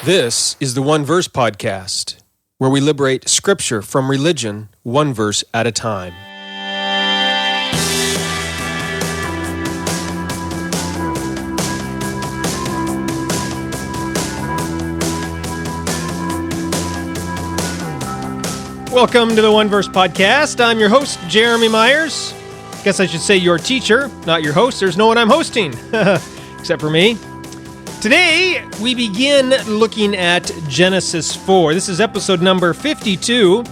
This is the One Verse Podcast, where we liberate Scripture from religion, one verse at a time. Welcome to the One Verse Podcast. I'm your host, Jeremy Myers. Guess I should say your teacher, not your host. There's no one I'm hosting, except for me. Today, we begin looking at Genesis 4. This is episode number 52.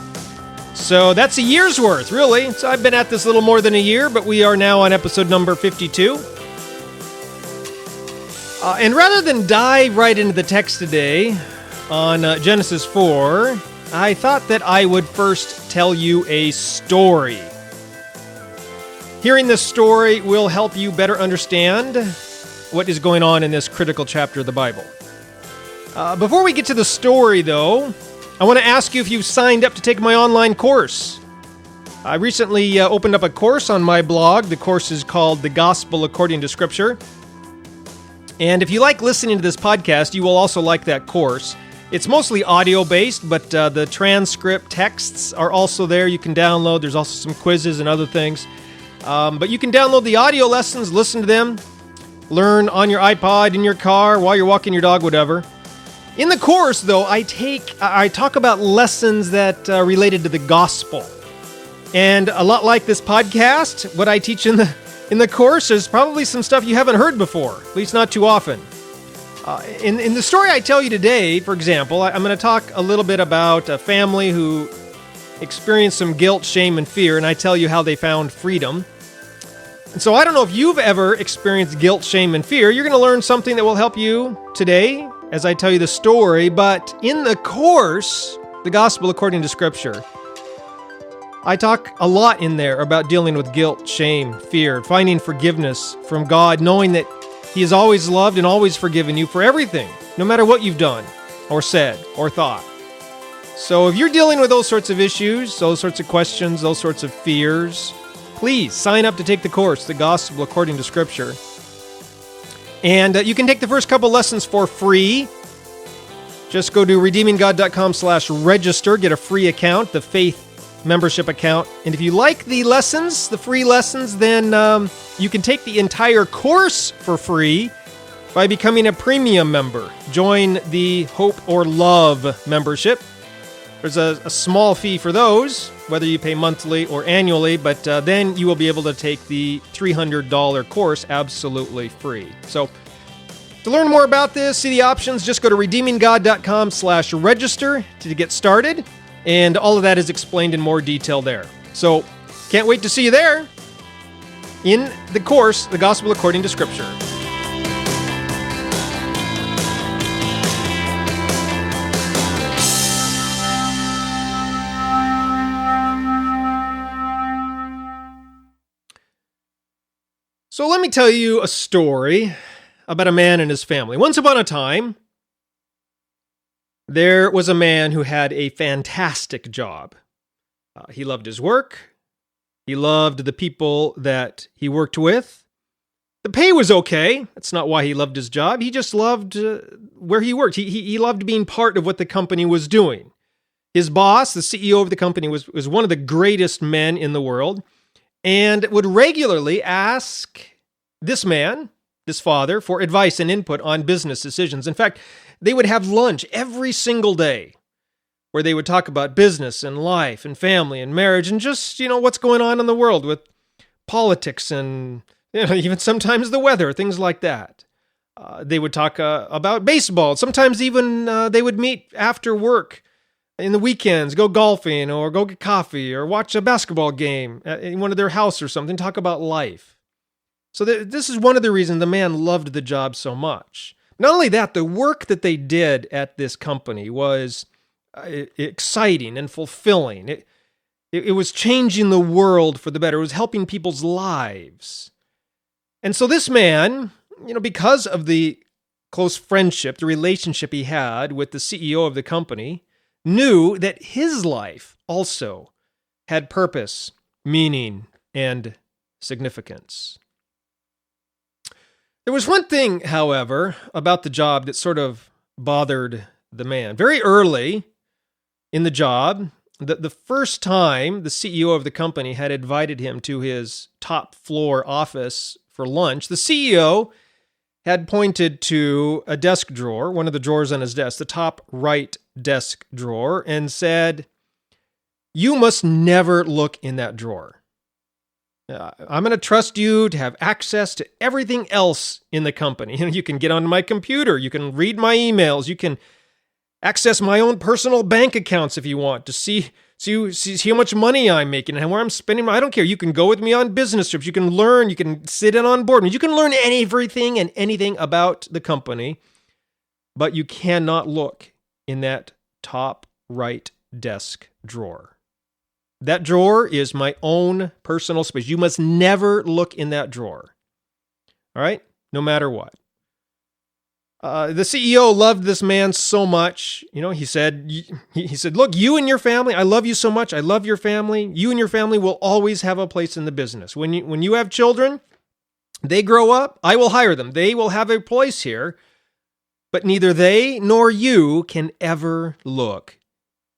So that's a year's worth, really. So I've been at this a little more than a year, but we are now on episode number 52. And rather than dive right into the text today on Genesis 4, I thought that I would first tell you a story. Hearing this story will help you better understand what is going on in this critical chapter of the Bible. Before we get to the story, though, I want to ask you if you've signed up to take my online course. I recently opened up a course on my blog. The course is called The Gospel According to Scripture. And if you like listening to this podcast, you will also like that course. It's mostly audio-based, but the transcript texts are also there. You can download. There's also some quizzes and other things. But you can download the audio lessons, listen to them, learn on your iPod, in your car, while you're walking your dog, whatever. In the course, though, I talk about lessons that are related to the gospel. And a lot like this podcast, what I teach in the course is probably some stuff you haven't heard before, at least not too often. In the story I tell you today, for example, I'm going to talk a little bit about a family who experienced some guilt, shame, and fear, and I tell you how they found freedom. And so I don't know if you've ever experienced guilt, shame, and fear. You're going to learn something that will help you today as I tell you the story. But in the course, The Gospel According to Scripture, I talk a lot in there about dealing with guilt, shame, fear, finding forgiveness from God, knowing that He has always loved and always forgiven you for everything, no matter what you've done or said or thought. So if you're dealing with those sorts of issues, those sorts of questions, those sorts of fears, please sign up to take the course, The Gospel According to Scripture. And you can take the first couple lessons for free. Just go to redeeminggod.com/register, get a free account, the faith membership account. And if you like the lessons, the free lessons, then you can take the entire course for free by becoming a premium member. Join the Hope or Love membership. There's a small fee for those, whether you pay monthly or annually, but then you will be able to take the $300 course absolutely free. So to learn more about this, see the options, just go to redeeminggod.com/register to get started, and all of that is explained in more detail there. So can't wait to see you there in the course, The Gospel According to Scripture. So let me tell you a story about a man and his family. Once upon a time, there was a man who had a fantastic job. He loved his work. He loved the people that he worked with. The pay was okay. That's not why he loved his job. He just loved where he worked. He loved being part of what the company was doing. His boss, the CEO of the company, was one of the greatest men in the world, and would regularly ask this man, this father, for advice and input on business decisions. In fact, they would have lunch every single day where they would talk about business and life and family and marriage and just, what's going on in the world with politics and, even sometimes the weather, things like that. They would talk about baseball. Sometimes even they would meet after work in the weekends, go golfing or go get coffee or watch a basketball game in one of their house or something, talk about life. So this is one of the reasons the man loved the job so much. Not only that, the work that they did at this company was exciting and fulfilling. It was changing the world for the better. It was helping people's lives. And so this man, because of the close friendship, the relationship he had with the CEO of the company, knew that his life also had purpose, meaning, and significance. There was one thing, however, about the job that sort of bothered the man. Very early in the job, the first time the CEO of the company had invited him to his top floor office for lunch, the CEO had pointed to a desk drawer, one of the drawers on his desk, the top right desk drawer, and said, "You must never look in that drawer. I'm going to trust you to have access to everything else in the company. You can get onto my computer. You can read my emails. You can access my own personal bank accounts if you want to see how much money I'm making and where I'm spending. I don't care. You can go with me on business trips. You can learn. You can sit in on board. You can learn everything and anything about the company, but you cannot look in that top right desk drawer. That drawer is my own personal space. You must never look in that drawer. All right? No matter what." The CEO loved this man so much. He said, "Look, you and your family, I love you so much. I love your family. You and your family will always have a place in the business. When you have children, they grow up, I will hire them. They will have a place here, but neither they nor you can ever look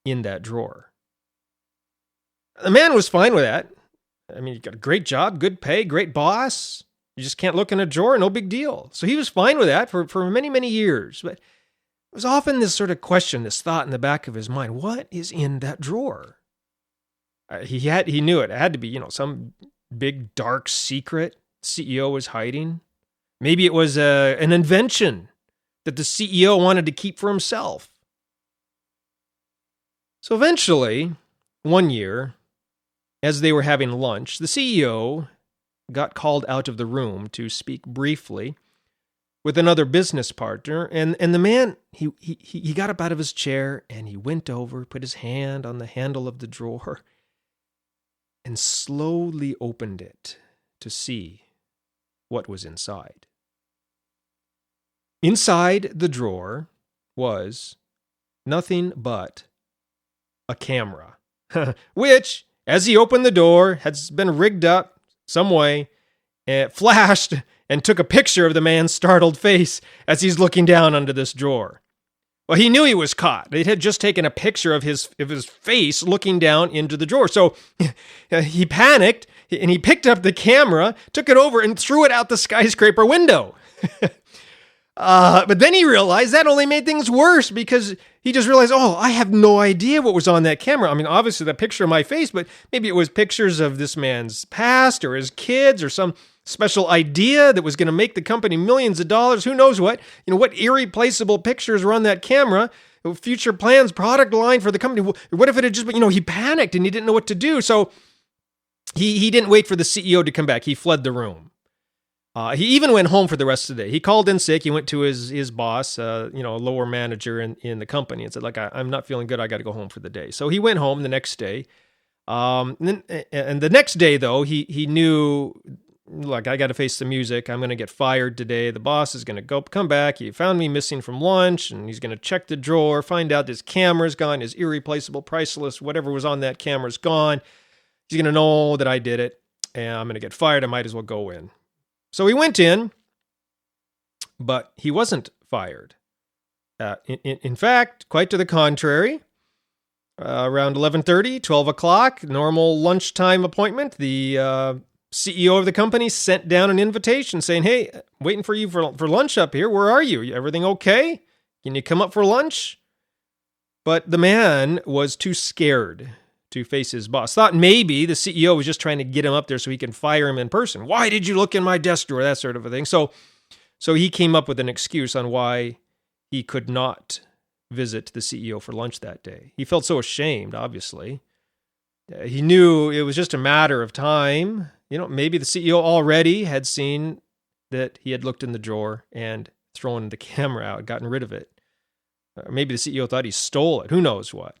in that drawer." The man was fine with that. I mean, you got a great job, good pay, great boss. You just can't look in a drawer, no big deal. So he was fine with that for many, many years. But it was often this sort of question, this thought in the back of his mind: what is in that drawer? He knew it. It had to be, some big dark secret CEO was hiding. Maybe it was an invention that the CEO wanted to keep for himself. So eventually, one year, as they were having lunch, the CEO got called out of the room to speak briefly with another business partner, and the man, he got up out of his chair and he went over, put his hand on the handle of the drawer, and slowly opened it to see what was inside. Inside the drawer was nothing but a camera, which, as he opened the door, had been rigged up some way, and it flashed and took a picture of the man's startled face as he's looking down under this drawer. Well, he knew he was caught. It had just taken a picture of his face looking down into the drawer. So he panicked, and he picked up the camera, took it over, and threw it out the skyscraper window. But then he realized that only made things worse, because he just realized, I have no idea what was on that camera. I mean, obviously the picture of my face, but maybe it was pictures of this man's past or his kids or some special idea that was going to make the company millions of dollars. Who knows what? What irreplaceable pictures were on that camera? Future plans, product line for the company. What if it had just been, he panicked and he didn't know what to do. So he didn't wait for the CEO to come back. He fled the room. He even went home for the rest of the day. He called in sick. He went to his boss, a lower manager in the company, and said, "I'm not feeling good. I got to go home for the day." So he went home the next day. And the next day, though, he knew, I got to face the music. I'm going to get fired today. The boss is going to come back. He found me missing from lunch, and he's going to check the drawer, find out his camera's gone, his irreplaceable, priceless, whatever was on that camera's gone. He's going to know that I did it, and I'm going to get fired. I might as well go in. So he went in, but he wasn't fired. In fact, quite to the contrary, around 11:30, 12 o'clock, normal lunchtime appointment, the CEO of the company sent down an invitation saying, "Hey, waiting for you for lunch up here. Where are you? Everything okay? Can you come up for lunch?" But the man was too scared to face his boss. Thought maybe the CEO was just trying to get him up there so he can fire him in person. "Why did you look in my desk drawer?" That sort of a thing. So he came up with an excuse on why he could not visit the CEO for lunch that day. He felt so ashamed, obviously. He knew it was just a matter of time. Maybe the CEO already had seen that he had looked in the drawer and thrown the camera out, gotten rid of it. Maybe the CEO thought he stole it. Who knows what?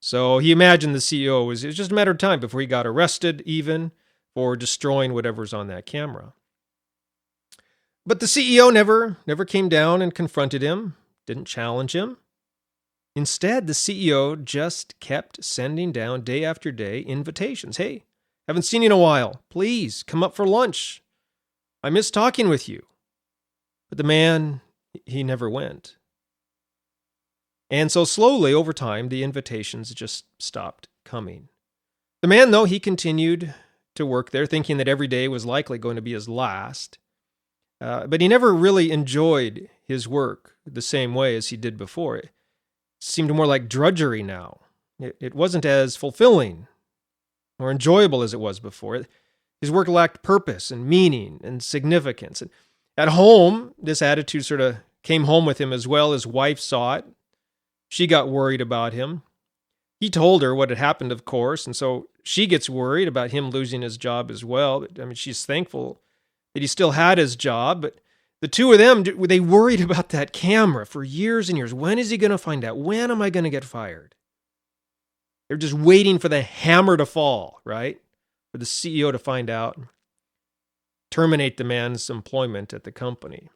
So he imagined the CEO it was just a matter of time before he got arrested, even for destroying whatever's on that camera. But the CEO never came down and confronted him, didn't challenge him. Instead, the CEO just kept sending down day after day invitations. "Hey, haven't seen you in a while. Please come up for lunch. I miss talking with you." But the man, he never went. And so slowly, over time, the invitations just stopped coming. The man, though, he continued to work there, thinking that every day was likely going to be his last. But he never really enjoyed his work the same way as he did before. It seemed more like drudgery now. It wasn't as fulfilling or enjoyable as it was before. His work lacked purpose and meaning and significance. And at home, this attitude sort of came home with him as well. His wife saw it. She got worried about him. He told her what had happened, of course, and so she gets worried about him losing his job as well. I mean, she's thankful that he still had his job, but the two of them, they worried about that camera for years and years. When is he going to find out? When am I going to get fired? They're just waiting for the hammer to fall, right? For the CEO to find out, terminate the man's employment at the company.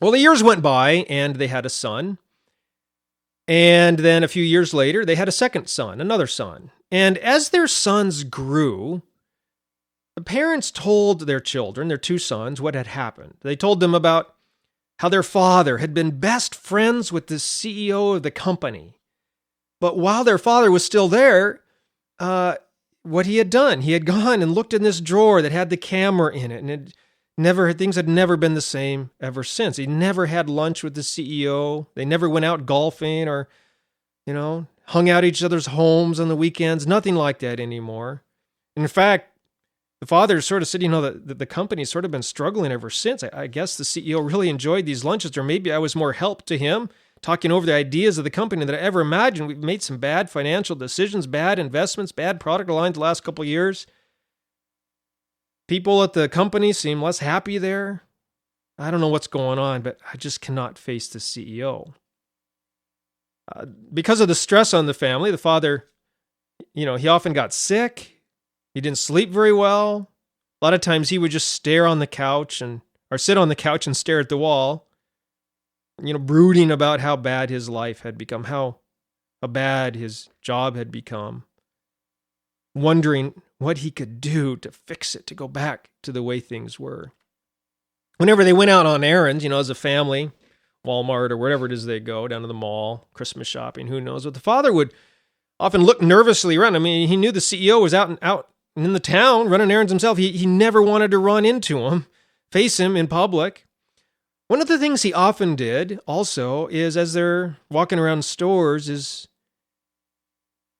Well, the years went by, and they had a son. And then a few years later, they had a second son, another son. And as their sons grew, the parents told their children, their two sons, what had happened. They told them about how their father had been best friends with the CEO of the company. But while their father was still there, what he had done, he had gone and looked in this drawer that had the camera in it, and things had never been the same ever since. He never had lunch with the CEO. They never went out golfing or, hung out at each other's homes on the weekends. Nothing like that anymore. In fact, the father sort of said, the company's sort of been struggling ever since. I guess the CEO really enjoyed these lunches, or maybe I was more help to him, talking over the ideas of the company than I ever imagined. We've made some bad financial decisions, bad investments, bad product lines the last couple of years. People at the company seem less happy there. I don't know what's going on, but I just cannot face the CEO. Because of the stress on the family, the father, he often got sick. He didn't sleep very well. A lot of times he would just stare on the couch or sit on the couch and stare at the wall, brooding about how bad his life had become, how bad his job had become, wondering what he could do to fix it, to go back to the way things were. Whenever they went out on errands, as a family, Walmart or wherever it is they go, down to the mall, Christmas shopping, who knows, but the father would often look nervously around. I mean, he knew the CEO was out in the town running errands himself. He never wanted to run into him, face him in public. One of the things he often did also is, as they're walking around stores, is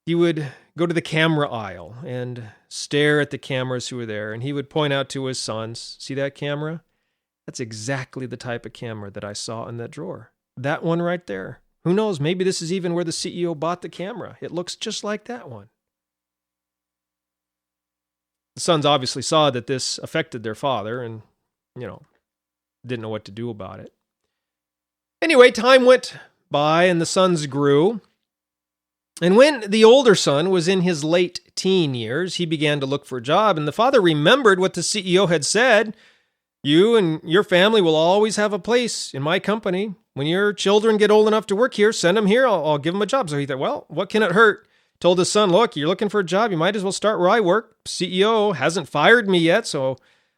he would go to the camera aisle and stare at the cameras who were there. And he would point out to his sons, see that camera? That's exactly the type of camera that I saw in that drawer. That one right there. Who knows? Maybe this is even where the CEO bought the camera. It looks just like that one. The sons obviously saw that this affected their father and, didn't know what to do about it. Anyway, time went by and the sons grew. And when the older son was in his late teen years, he began to look for a job. And the father remembered what the CEO had said. You and your family will always have a place in my company. When your children get old enough to work here, send them here. I'll give them a job. So he thought, well, what can it hurt? Told his son, look, you're looking for a job. You might as well start where I work. CEO hasn't fired me yet, so I'm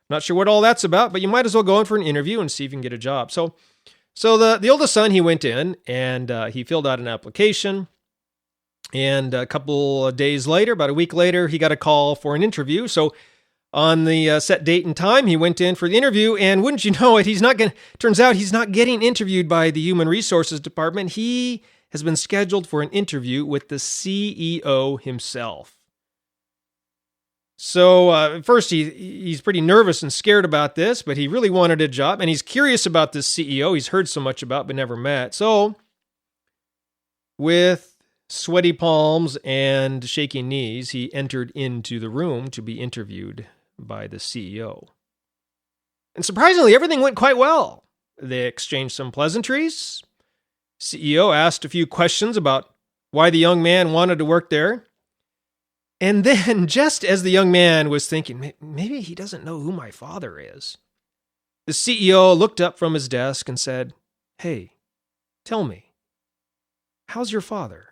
not sure what all that's about, but you might as well go in for an interview and see if you can get a job. So the oldest son, he went in and he filled out an application. And a couple of days later, about a week later, he got a call for an interview. So on the set date and time, he went in for the interview. And wouldn't you know it, turns out he's not getting interviewed by the Human Resources Department. He has been scheduled for an interview with the CEO himself. So at first, he's pretty nervous and scared about this, but he really wanted a job. And he's curious about this CEO he's heard so much about but never met. So with sweaty palms and shaking knees, he entered into the room to be interviewed by the CEO. And surprisingly, everything went quite well. They exchanged some pleasantries. CEO asked a few questions about why the young man wanted to work there. And then, just as the young man was thinking, maybe he doesn't know who my father is, the CEO looked up from his desk and said, "Hey, tell me, how's your father?"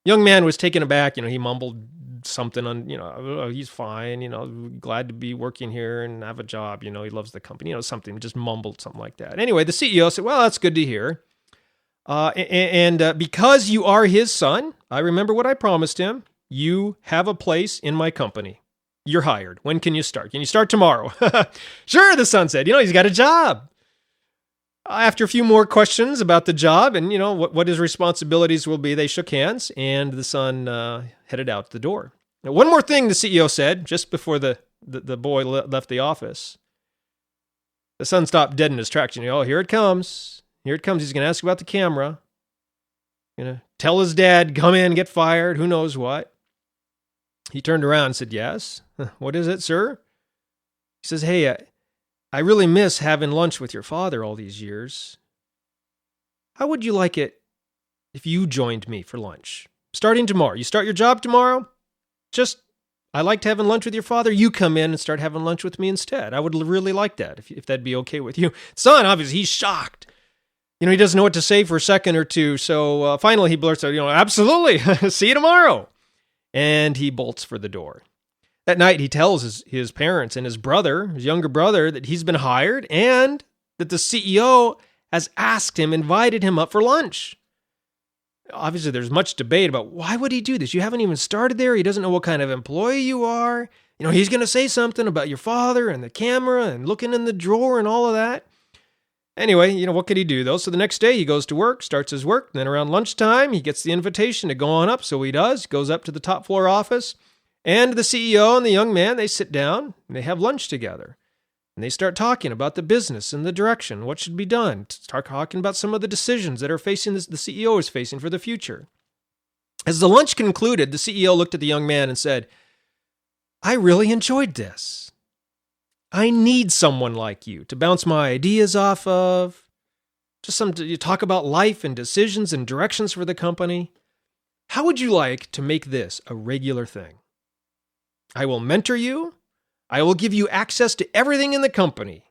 Young man was taken aback. He mumbled something on, "Oh, he's fine, glad to be working here and have a job, he loves the company," something, just mumbled something like that. Anyway, the CEO said, "Well, that's good to hear. And because you are his son, I remember what I promised him. You have a place in my company. You're hired. When can you start? Can you start tomorrow? Sure, the son said. He's got a job. After a few more questions about the job and, what his responsibilities will be, they shook hands, and the son headed out the door. Now, one more thing the CEO said just before the boy left the office. The son stopped dead in his tracks. Here it comes. Here it comes. He's going to ask about the camera. Tell his dad, come in, get fired, who knows what. He turned around and said, yes. What is it, sir? He says, hey, I really miss having lunch with your father all these years. How would you like it if you joined me for lunch? Starting tomorrow. You start your job tomorrow? I liked having lunch with your father. You come in and start having lunch with me instead. I would really like that, if that'd be okay with you. Son, obviously, he's shocked. He doesn't know what to say for a second or two. So finally he blurts out, absolutely, see you tomorrow. And he bolts for the door. That night he tells his parents and his younger brother, that he's been hired and that the CEO has invited him up for lunch. Obviously, there's much debate about why would he do this? You haven't even started there. He doesn't know what kind of employee you are. He's going to say something about your father and the camera and looking in the drawer and all of that. Anyway, what could he do, though? So the next day he goes to work, starts his work. Then around lunchtime, he gets the invitation to go on up. So he does, goes up to the top floor office. And the CEO and the young man, they sit down and they have lunch together. And they start talking about the business and the direction, what should be done. Start talking about some of the decisions that are the CEO is facing for the future. As the lunch concluded, the CEO looked at the young man and said, I really enjoyed this. I need someone like you to bounce my ideas off of. You talk about life and decisions and directions for the company. How would you like to make this a regular thing? I will mentor you. I will give you access to everything in the company.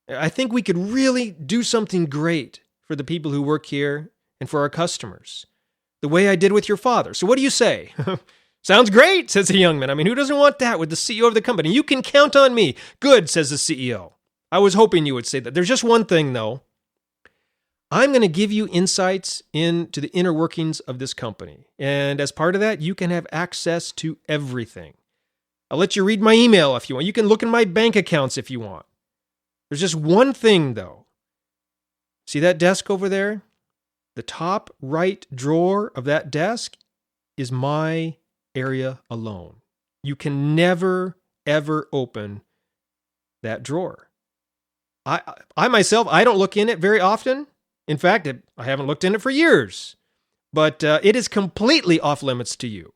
I think we could really do something great for the people who work here and for our customers, the way I did with your father. So what do you say? Sounds great, says the young man. Who doesn't want that with the CEO of the company? You can count on me. Good, says the CEO. I was hoping you would say that. There's just one thing, though. I'm going to give you insights into the inner workings of this company. And as part of that, you can have access to everything. I'll let you read my email if you want. You can look in my bank accounts if you want. There's just one thing, though. See that desk over there? The top right drawer of that desk is my area alone. You can never, ever open that drawer. I myself, I don't look in it very often. In fact, I haven't looked in it for years. But it is completely off limits to you.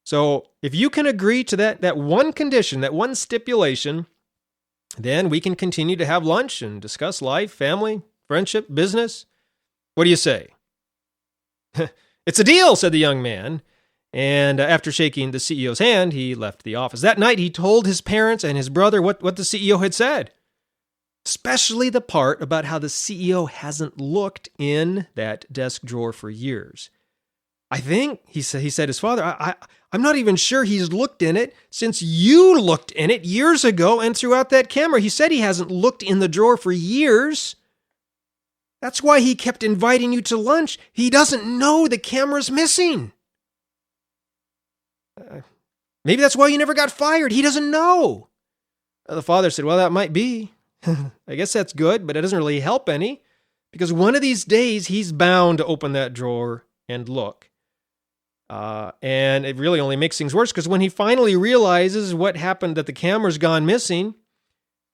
So if you can agree to that one condition, that one stipulation, then we can continue to have lunch and discuss life, family, friendship, business. What do you say? It's a deal, said the young man. And after shaking the CEO's hand, he left the office. That night, he told his parents and his brother what the CEO had said, especially the part about how the CEO hasn't looked in that desk drawer for years. I think, he said his father, I'm not even sure he's looked in it since you looked in it years ago and throughout that camera. He said he hasn't looked in the drawer for years. That's why he kept inviting you to lunch. He doesn't know the camera's missing. Maybe that's why you never got fired. He doesn't know. The father said, well, that might be. I guess that's good, but it doesn't really help any because one of these days he's bound to open that drawer and look. And it really only makes things worse because when he finally realizes what happened, that the camera's gone missing,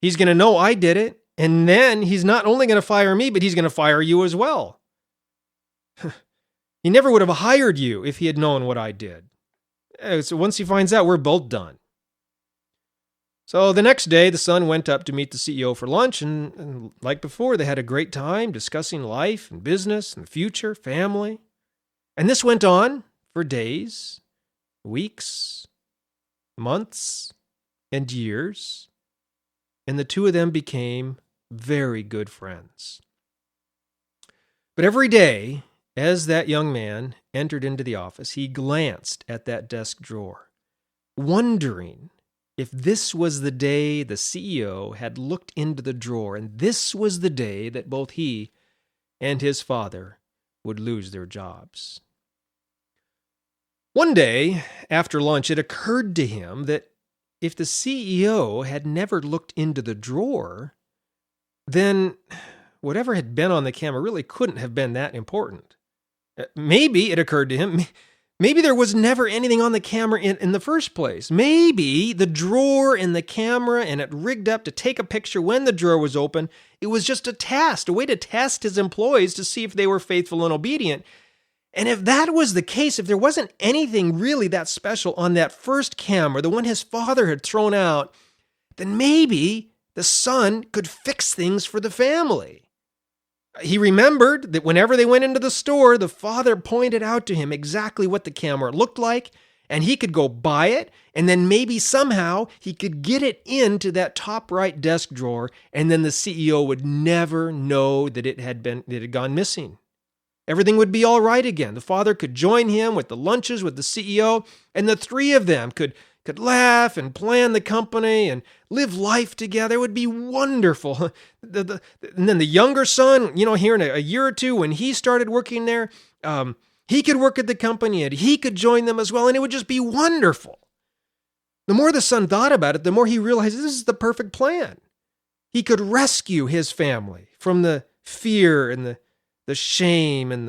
he's going to know I did it. And then he's not only going to fire me, but he's going to fire you as well. He never would have hired you if he had known what I did. So once he finds out, we're both done. So the next day, the son went up to meet the CEO for lunch, and like before, they had a great time discussing life and business and the future, family. And this went on for days, weeks, months, and years. And the two of them became very good friends. But every day, as that young man entered into the office, he glanced at that desk drawer, wondering if this was the day the CEO had looked into the drawer, and this was the day that both he and his father would lose their jobs. One day, after lunch, it occurred to him that if the CEO had never looked into the drawer, then whatever had been on the camera really couldn't have been that important. Maybe, it occurred to him, maybe there was never anything on the camera in the first place. Maybe the drawer and the camera and it rigged up to take a picture when the drawer was open, it was just a test, a way to test his employees to see if they were faithful and obedient. And if that was the case, if there wasn't anything really that special on that first camera, the one his father had thrown out, then maybe the son could fix things for the family. He remembered that whenever they went into the store, the father pointed out to him exactly what the camera looked like, and he could go buy it, and then maybe somehow he could get it into that top right desk drawer, and then the CEO would never know that it had gone missing. Everything would be all right again. The father could join him with the lunches with the CEO, and the three of them could laugh and plan the company and live life together. It would be wonderful. And then the younger son, here in a year or two, when he started working there, he could work at the company and he could join them as well, and it would just be wonderful. The more the son thought about it, the more he realized this is the perfect plan. He could rescue his family from the fear and the shame and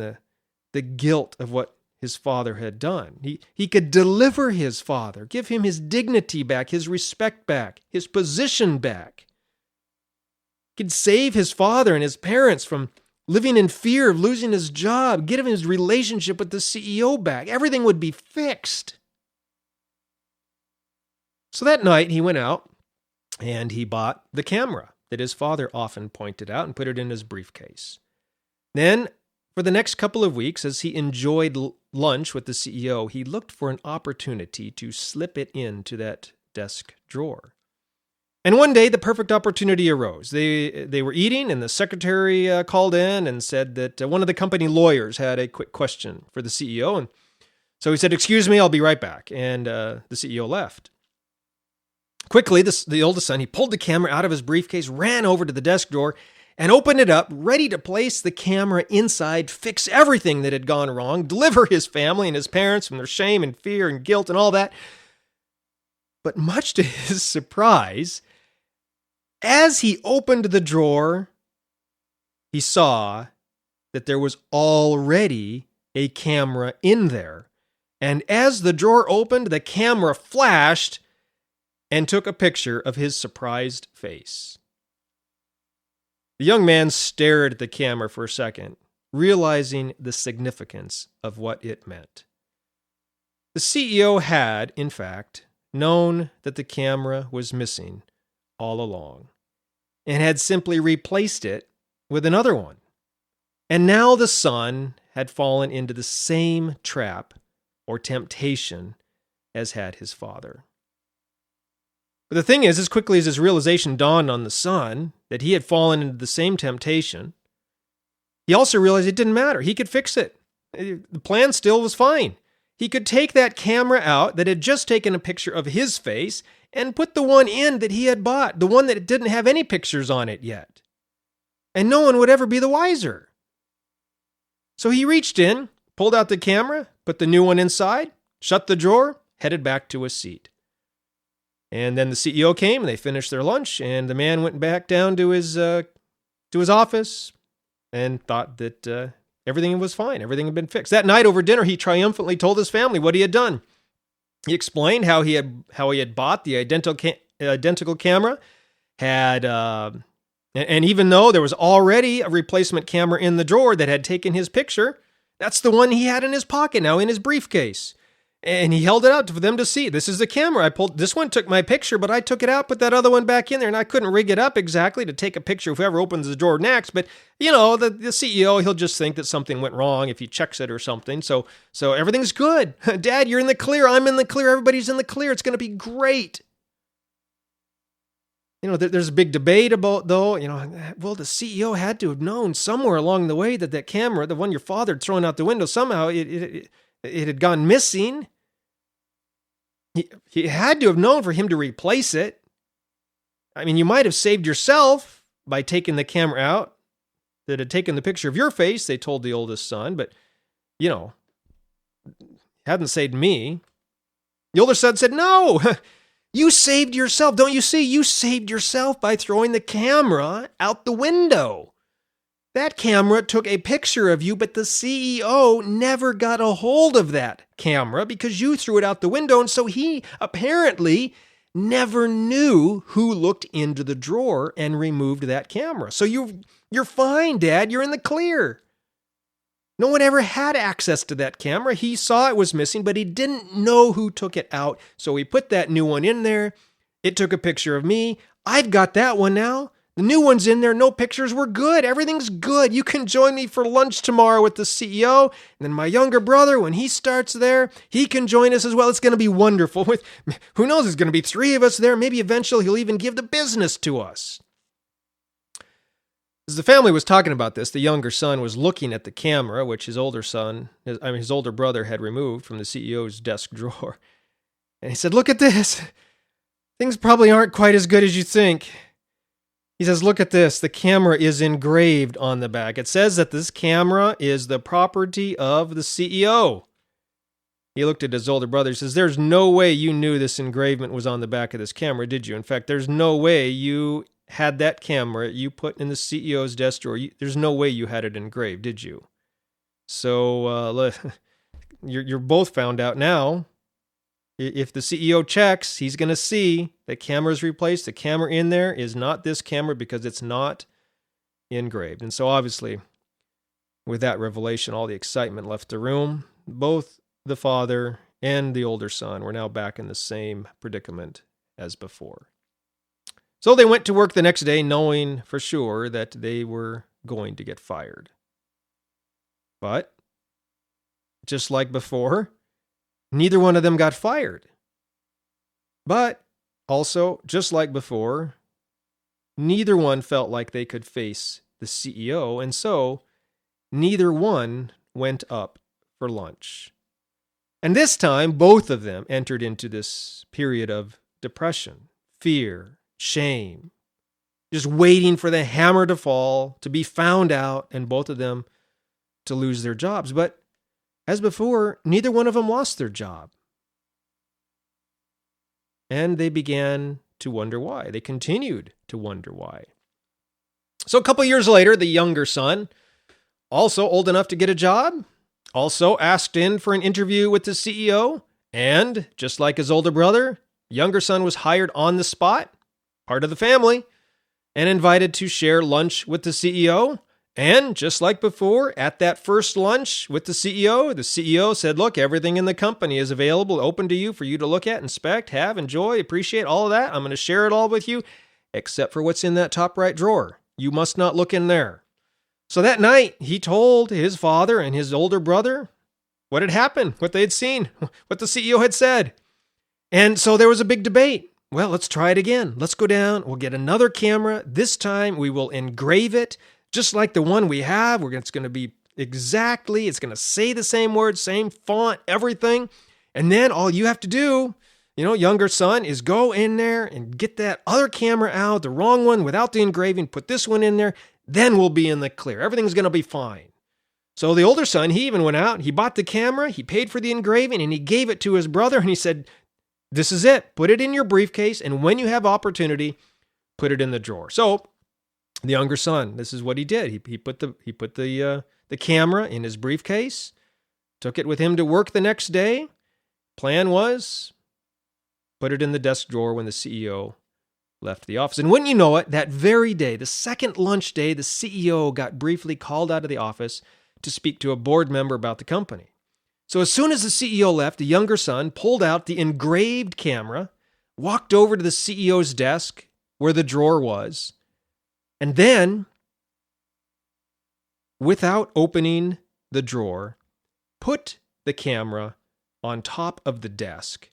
the guilt of what his father had done. He could deliver his father, give him his dignity back, his respect back, his position back. He could save his father and his parents from living in fear of losing his job, get him his relationship with the CEO back. Everything would be fixed. So that night he went out and he bought the camera that his father often pointed out and put it in his briefcase. Then, for the next couple of weeks, as he enjoyed lunch with the CEO, he looked for an opportunity to slip it into that desk drawer. And one day, the perfect opportunity arose. They were eating, and the secretary called in and said that one of the company lawyers had a quick question for the CEO. And so he said, "Excuse me, I'll be right back." And the CEO left. Quickly, the oldest son, he pulled the camera out of his briefcase, ran over to the desk drawer, and opened it up, ready to place the camera inside, fix everything that had gone wrong, deliver his family and his parents from their shame and fear and guilt and all that. But much to his surprise, as he opened the drawer, he saw that there was already a camera in there. And as the drawer opened, the camera flashed and took a picture of his surprised face. The young man stared at the camera for a second, realizing the significance of what it meant. The CEO had, in fact, known that the camera was missing all along and had simply replaced it with another one. And now the son had fallen into the same trap or temptation as had his father. But the thing is, as quickly as his realization dawned on the son that he had fallen into the same temptation, he also realized it didn't matter. He could fix it. The plan still was fine. He could take that camera out that had just taken a picture of his face and put the one in that he had bought, the one that didn't have any pictures on it yet. And no one would ever be the wiser. So he reached in, pulled out the camera, put the new one inside, shut the drawer, headed back to his seat. And then the CEO came and they finished their lunch, and the man went back down to his office and thought that everything was fine. Everything had been fixed. That night over dinner, he triumphantly told his family what he had done. He explained how he had bought the identical camera, and even though there was already a replacement camera in the drawer that had taken his picture, that's the one he had in his pocket now in his briefcase. And he held it out for them to see. This is the camera I pulled. This one took my picture, but I took it out, put that other one back in there, and I couldn't rig it up exactly to take a picture of whoever opens the drawer next. But, the CEO, he'll just think that something went wrong if he checks it or something. So everything's good. Dad, you're in the clear. I'm in the clear. Everybody's in the clear. It's going to be great. There's a big debate about, though, well, the CEO had to have known somewhere along the way that camera, the one your father had thrown out the window, somehow it had gone missing. He had to have known for him to replace it. I mean, you might have saved yourself by taking the camera out, that had taken the picture of your face, they told the oldest son, but, hadn't saved me. The older son said, no, you saved yourself. Don't you see? You saved yourself by throwing the camera out the window. That camera took a picture of you, but the CEO never got a hold of that camera because you threw it out the window, and so he apparently never knew who looked into the drawer and removed that camera. So you're fine, Dad. You're in the clear. No one ever had access to that camera. He saw it was missing, but he didn't know who took it out. So he put that new one in there. It took a picture of me. I've got that one now. The new one's in there. No pictures. We're good. Everything's good. You can join me for lunch tomorrow with the CEO. And then my younger brother, when he starts there, he can join us as well. It's going to be wonderful. Who knows? There's going to be 3 of us there. Maybe eventually he'll even give the business to us. As the family was talking about this, the younger son was looking at the camera, which his older brother had removed from the CEO's desk drawer. And he said, look at this. Things probably aren't quite as good as you think. He says, look at this. The camera is engraved on the back. It says that this camera is the property of the CEO. He looked at his older brother. He says, there's no way you knew this engravement was on the back of this camera, did you? In fact, there's no way you had that camera you put in the CEO's desk drawer. There's no way you had it engraved, did you? So you're both found out now. If the CEO checks, he's going to see the camera's replaced. The camera in there is not this camera because it's not engraved. And so obviously, with that revelation, all the excitement left the room. Both the father and the older son were now back in the same predicament as before. So they went to work the next day knowing for sure that they were going to get fired. But, just like before, neither one of them got fired. But, also, just like before, neither one felt like they could face the CEO, and so neither one went up for lunch. And this time, both of them entered into this period of depression, fear, shame, just waiting for the hammer to fall, to be found out, and both of them to lose their jobs. But as before, neither one of them lost their job. And they began to wonder why. They continued to wonder why. So a couple years later, the younger son, also old enough to get a job, also asked in for an interview with the CEO. And just like his older brother, younger son was hired on the spot, part of the family, and invited to share lunch with the CEO. And just like before, at that first lunch with the CEO said, look, everything in the company is available, open to you for you to look at, inspect, have, enjoy, appreciate, all of that. I'm going to share it all with you, except for what's in that top right drawer. You must not look in there. So that night, he told his father and his older brother what had happened, what they had seen, what the CEO had said. And so there was a big debate. Well, let's try it again. Let's go down. We'll get another camera. This time we will engrave it just like the one we have. It's going to be exactly, it's going to say the same words, same font, everything. And then all you have to do, younger son, is go in there and get that other camera out, the wrong one without the engraving, put this one in there. Then we'll be in the clear. Everything's going to be fine. So the older son, he even went out, he bought the camera, he paid for the engraving, and he gave it to his brother, and he said, this is it. Put it in your briefcase, and when you have opportunity, put it in the drawer. So the younger son, this is what he did. He put the camera in his briefcase, took it with him to work the next day. Plan was, put it in the desk drawer when the CEO left the office. And wouldn't you know it, that very day, the second lunch day, the CEO got briefly called out of the office to speak to a board member about the company. So as soon as the CEO left, the younger son pulled out the engraved camera, walked over to the CEO's desk where the drawer was, and then, without opening the drawer, put the camera on top of the desk,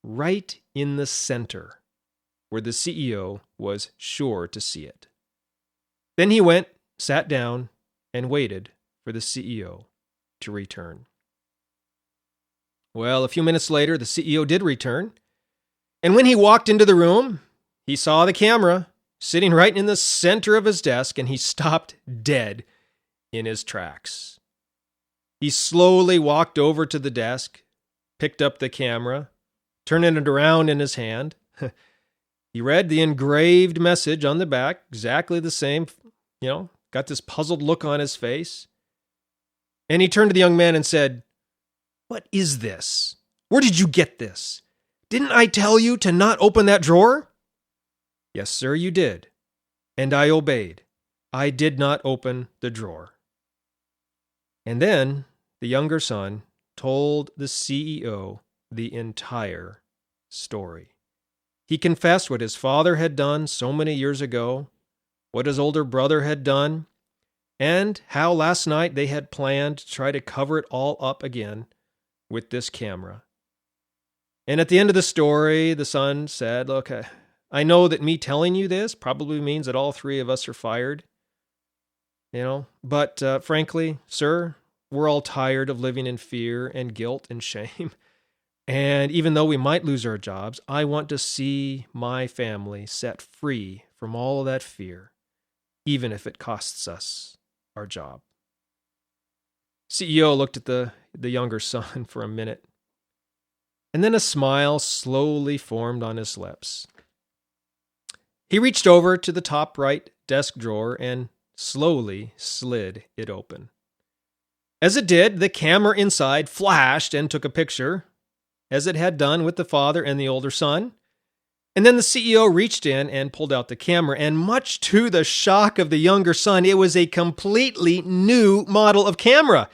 right in the center, where the CEO was sure to see it. Then he went, sat down, and waited for the CEO to return. Well, a few minutes later, the CEO did return, and when he walked into the room, he saw the camera sitting right in the center of his desk, and he stopped dead in his tracks. He slowly walked over to the desk, picked up the camera, turning it around in his hand. He read the engraved message on the back, exactly the same, got this puzzled look on his face. And he turned to the young man and said, "What is this? Where did you get this? Didn't I tell you to not open that drawer?" "Yes, sir, you did. And I obeyed. I did not open the drawer." And then the younger son told the CEO the entire story. He confessed what his father had done so many years ago, what his older brother had done, and how last night they had planned to try to cover it all up again with this camera. And at the end of the story, the son said, "Look, I know that me telling you this probably means that all three of us are fired, but frankly, sir, we're all tired of living in fear and guilt and shame. And even though we might lose our jobs, I want to see my family set free from all of that fear, even if it costs us our job." CEO looked at the younger son for a minute, and then a smile slowly formed on his lips. He reached over to the top right desk drawer and slowly slid it open. As it did, the camera inside flashed and took a picture, as it had done with the father and the older son. And then the CEO reached in and pulled out the camera, and much to the shock of the younger son, it was a completely new model of camera.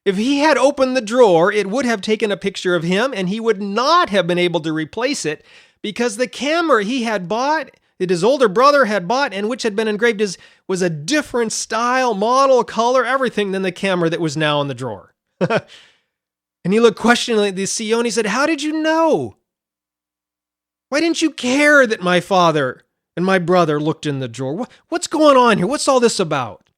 If he had opened the drawer, it would have taken a picture of him, and he would not have been able to replace it, because the camera he had bought, that his older brother had bought, and which had been engraved, was a different style, model, color, everything than the camera that was now in the drawer. And he looked questioningly at the CEO and he said, "How did you know? Why didn't you care that my father and my brother looked in the drawer? What's going on here? What's all this about?"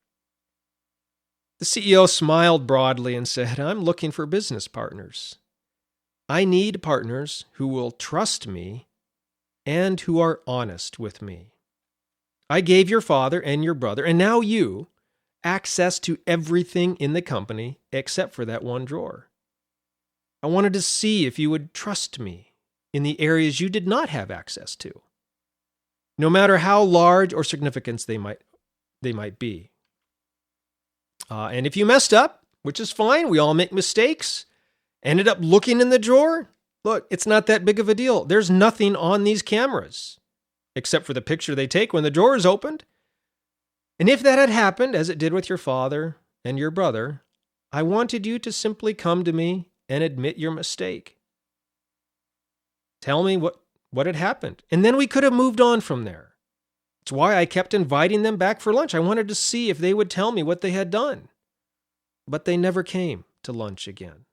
The CEO smiled broadly and said, "I'm looking for business partners. I need partners who will trust me and who are honest with me. I gave your father and your brother, and now you, access to everything in the company except for that one drawer. I wanted to see if you would trust me in the areas you did not have access to, no matter how large or significant they might be. And if you messed up, which is fine, we all make mistakes, ended up looking in the drawer, look, it's not that big of a deal. There's nothing on these cameras except for the picture they take when the drawer is opened. And if that had happened, as it did with your father and your brother, I wanted you to simply come to me and admit your mistake. Tell me what had happened. And then we could have moved on from there. It's why I kept inviting them back for lunch. I wanted to see if they would tell me what they had done. But they never came to lunch again.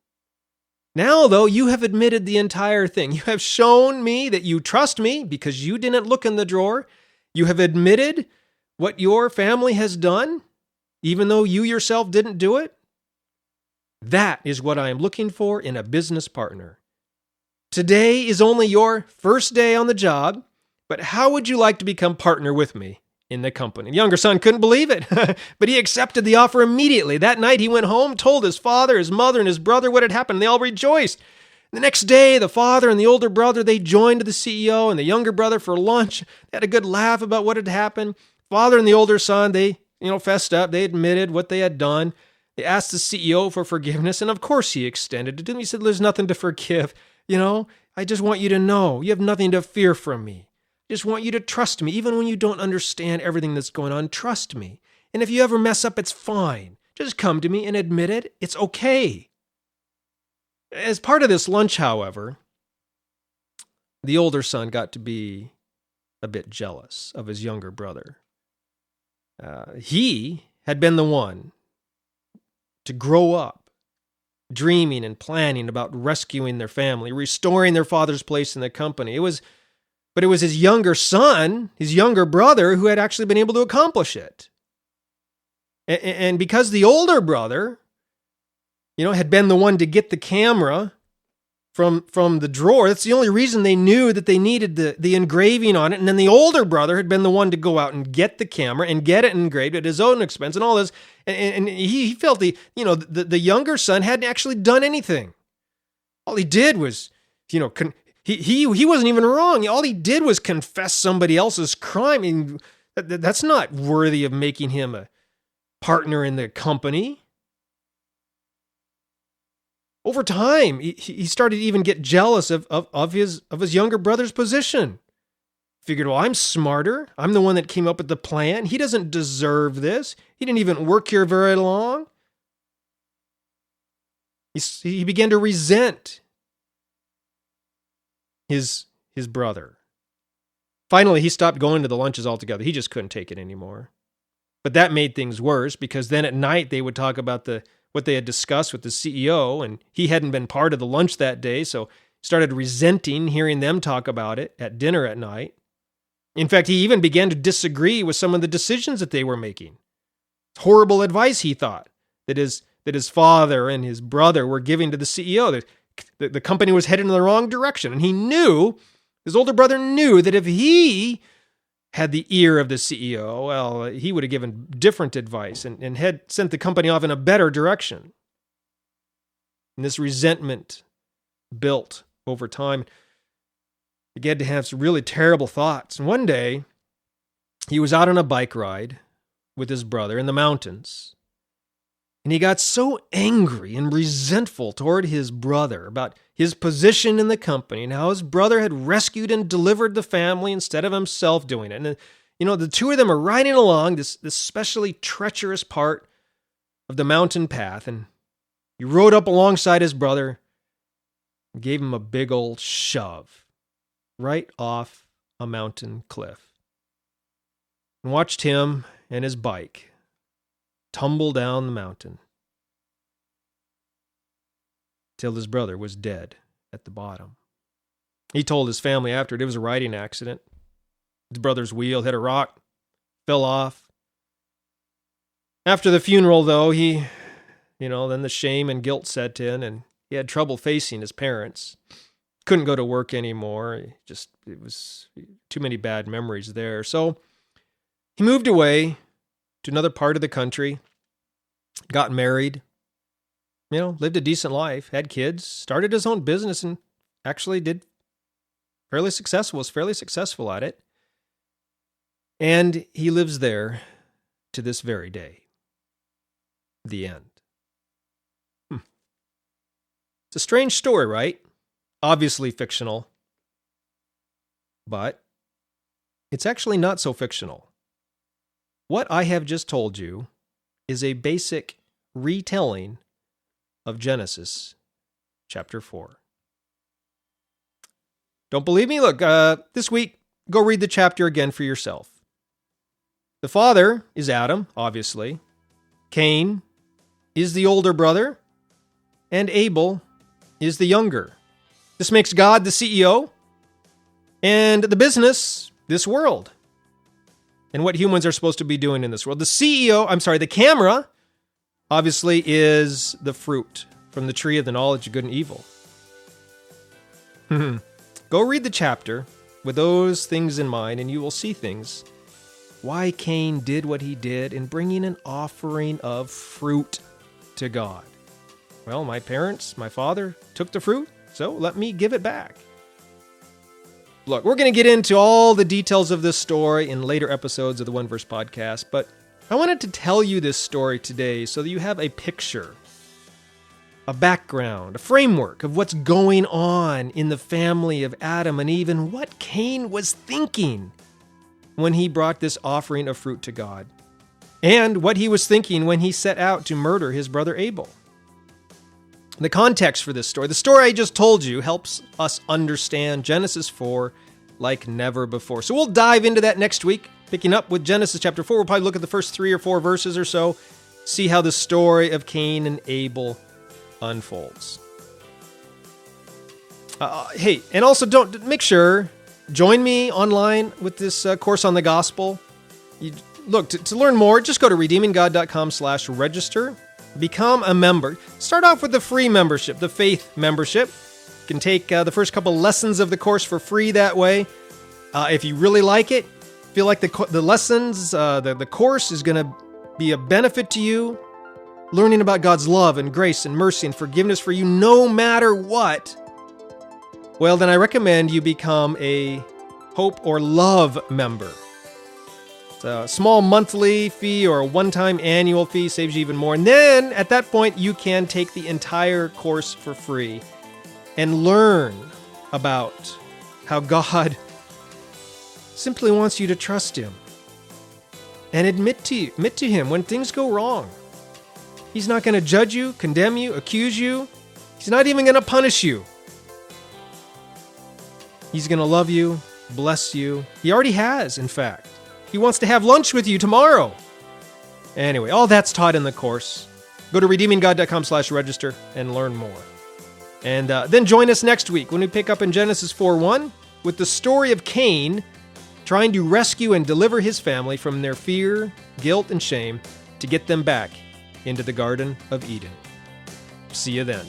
Now, though, you have admitted the entire thing. You have shown me that you trust me because you didn't look in the drawer. You have admitted what your family has done, even though you yourself didn't do it. That is what I am looking for in a business partner. Today is only your first day on the job, but how would you like to become partner with me in the company? The younger son couldn't believe it, but he accepted the offer immediately. That night he went home, told his father, his mother, and his brother what had happened. They all rejoiced. The next day, the father and the older brother, they joined the CEO and the younger brother for lunch. They had a good laugh about what had happened. Father and the older son, they fessed up. They admitted what they had done. They asked the CEO for forgiveness, and of course he extended it to him. He said, "There's nothing to forgive. I just want you to know you have nothing to fear from me. I just want you to trust me. Even when you don't understand everything that's going on, trust me. And if you ever mess up, it's fine. Just come to me and admit it. It's okay." As part of this lunch, however, the older son got to be a bit jealous of his younger brother. He had been the one to grow up dreaming and planning about rescuing their family, restoring their father's place in the company. But it was his younger son, his younger brother, who had actually been able to accomplish it. And because the older brother, had been the one to get the camera from the drawer. That's the only reason they knew that they needed the engraving on it. And then the older brother had been the one to go out and get the camera and get it engraved at his own expense and all this. And he felt the younger son hadn't actually done anything. All he did was, he wasn't even wrong. All he did was confess somebody else's crime. And that's not worthy of making him a partner in the company. Over time, he started to even get jealous of his younger brother's position. Figured, well, I'm smarter. I'm the one that came up with the plan. He doesn't deserve this. He didn't even work here very long. He began to resent his brother. Finally, he stopped going to the lunches altogether. He just couldn't take it anymore. But that made things worse, because then at night they would talk about what they had discussed with the CEO, and he hadn't been part of the lunch that day, so started resenting hearing them talk about it at dinner at night. In fact, he even began to disagree with some of the decisions that they were making. Horrible advice, he thought, that his father and his brother were giving to the CEO. The company was headed in the wrong direction, and his older brother knew that if he had the ear of the CEO, well, he would have given different advice and had sent the company off in a better direction. And this resentment built over time. He began to have some really terrible thoughts. And one day, he was out on a bike ride with his brother in the mountains. And he got so angry and resentful toward his brother about his position in the company and how his brother had rescued and delivered the family instead of himself doing it. And, the two of them are riding along this especially treacherous part of the mountain path. And he rode up alongside his brother and gave him a big old shove right off a mountain cliff. And watched him and his bike tumble down the mountain till his brother was dead at the bottom. He told his family after it was a riding accident. His brother's wheel hit a rock, fell off. After the funeral, though, then the shame and guilt set in, and he had trouble facing his parents. Couldn't go to work anymore. It was too many bad memories there. So he moved away to another part of the country, got married, lived a decent life, had kids, started his own business, and actually was fairly successful at it. And he lives there to this very day. The end. It's a strange story, right? Obviously fictional. But it's actually not so fictional. What I have just told you is a basic retelling of Genesis chapter 4. Don't believe me? Look, this week, go read the chapter again for yourself. The father is Adam, obviously. Cain is the older brother, and Abel is the younger. This makes God the CEO, and the business, this world, and what humans are supposed to be doing in this world. The camera, obviously, is the fruit from the tree of the knowledge of good and evil. Go read the chapter with those things in mind, and you will see things. Why Cain did what he did in bringing an offering of fruit to God. Well, my father took the fruit, so let me give it back. Look, we're going to get into all the details of this story in later episodes of the One Verse Podcast, but I wanted to tell you this story today so that you have a picture, a background, a framework of what's going on in the family of Adam and Eve and what Cain was thinking when he brought this offering of fruit to God, and what he was thinking when he set out to murder his brother Abel. The context for this story, the story I just told you, helps us understand Genesis 4 like never before. So we'll dive into that next week, picking up with Genesis chapter 4. We'll probably look at the first 3 or 4 verses or so, see how the story of Cain and Abel unfolds. Hey, and also make sure, join me online with this course on the gospel. To learn more, just go to redeeminggod.com/register. Become a member. Start off with the free membership, the faith membership. You can take the first couple lessons of the course for free that way. If you really like it, feel like the lessons, the course is going to be a benefit to you, learning about God's love and grace and mercy and forgiveness for you no matter what, well, then I recommend you become a Hope or Love member. It's a small monthly fee or a one-time annual fee, saves you even more. And then at that point, you can take the entire course for free and learn about how God simply wants you to trust Him and admit to Him when things go wrong. He's not going to judge you, condemn you, accuse you. He's not even going to punish you. He's going to love you, bless you. He already has, in fact. He wants to have lunch with you tomorrow. Anyway, all that's taught in the course. Go to redeeminggod.com/register and learn more. And then join us next week when we pick up in Genesis 4:1 with the story of Cain trying to rescue and deliver his family from their fear, guilt, and shame to get them back into the Garden of Eden. See you then.